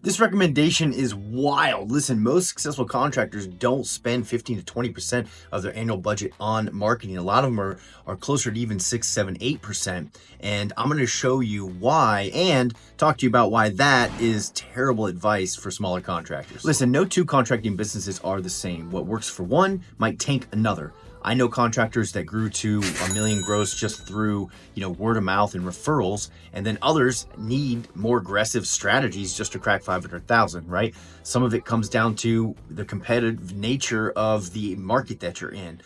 This recommendation is wild. Listen, most successful contractors don't spend 15 to 20% of their annual budget on marketing. A lot of them are closer to even 6, 7, 8%. And I'm going to show you why and talk to you about why that is terrible advice for smaller contractors. Listen, no two contracting businesses are the same. What works for one might tank another. I know contractors that grew to $1 million gross just through, word of mouth and referrals, and then others need more aggressive strategies just to crack 500,000, right? Some of it comes down to the competitive nature of the market that you're in.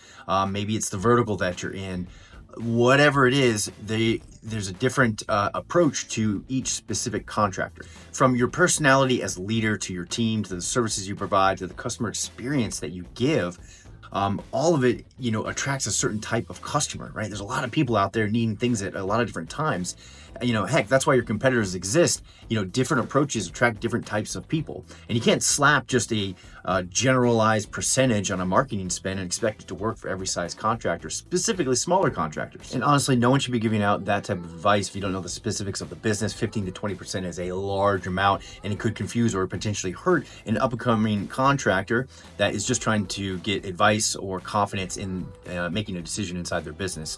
Maybe it's the vertical that you're in. Whatever it is, there's a different approach to each specific contractor. From your personality as leader to your team, to the services you provide, to the customer experience that you give, all of it, attracts a certain type of customer, right? There's a lot of people out there needing things at a lot of different times. Heck, that's why your competitors exist. Different approaches attract different types of people. And you can't slap just a generalized percentage on a marketing spend and expect it to work for every size contractor, specifically smaller contractors. And honestly, no one should be giving out that type of advice if you don't know the specifics of the business. 15 to 20% is a large amount, and it could confuse or potentially hurt an up-and-coming contractor that is just trying to get advice or confidence in making a decision inside their business.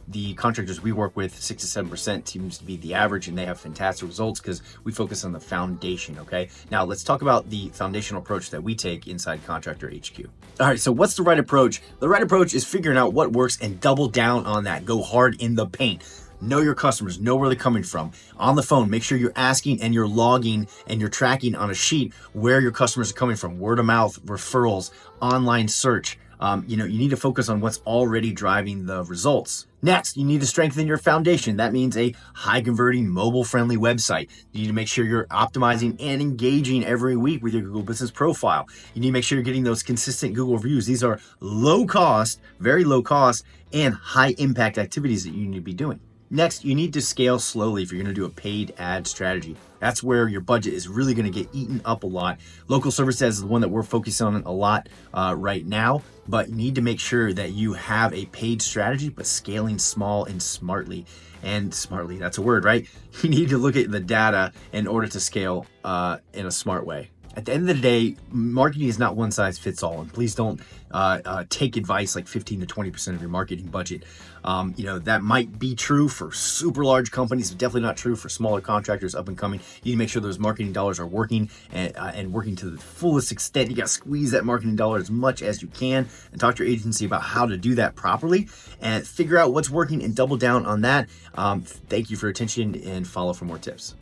The contractors we work with, 6 to 7% seems to be the average, and they have fantastic results because we focus on the foundation, okay? Now, let's talk about the foundational approach that we take inside Contractor HQ. All right, so what's the right approach? The right approach is figuring out what works and double down on that. Go hard in the paint. Know your customers, know where they're coming from. On the phone, make sure you're asking and you're logging and you're tracking on a sheet where your customers are coming from. Word of mouth, referrals, online search. You need to focus on what's already driving the results. Next, you need to strengthen your foundation. That means a high converting, mobile friendly website. You need to make sure you're optimizing and engaging every week with your Google Business Profile. You need to make sure you're getting those consistent Google reviews. These are low cost, very low cost, and high impact activities that you need to be doing. Next, you need to scale slowly if you're going to do a paid ad strategy. That's where your budget is really going to get eaten up a lot. Local service ads is the one that we're focusing on a lot right now, but you need to make sure that you have a paid strategy, but scaling small and smartly. And smartly, that's a word, right? You need to look at the data in order to scale in a smart way. At the end of the day, marketing is not one size fits all, and please don't take advice like 15 to 20% of your marketing budget. That might be true for super large companies, but definitely not true for smaller contractors up and coming. You need to make sure those marketing dollars are working and working to the fullest extent. You got to squeeze that marketing dollar as much as you can and talk to your agency about how to do that properly and figure out what's working and double down on that. Thank you for your attention and follow for more tips.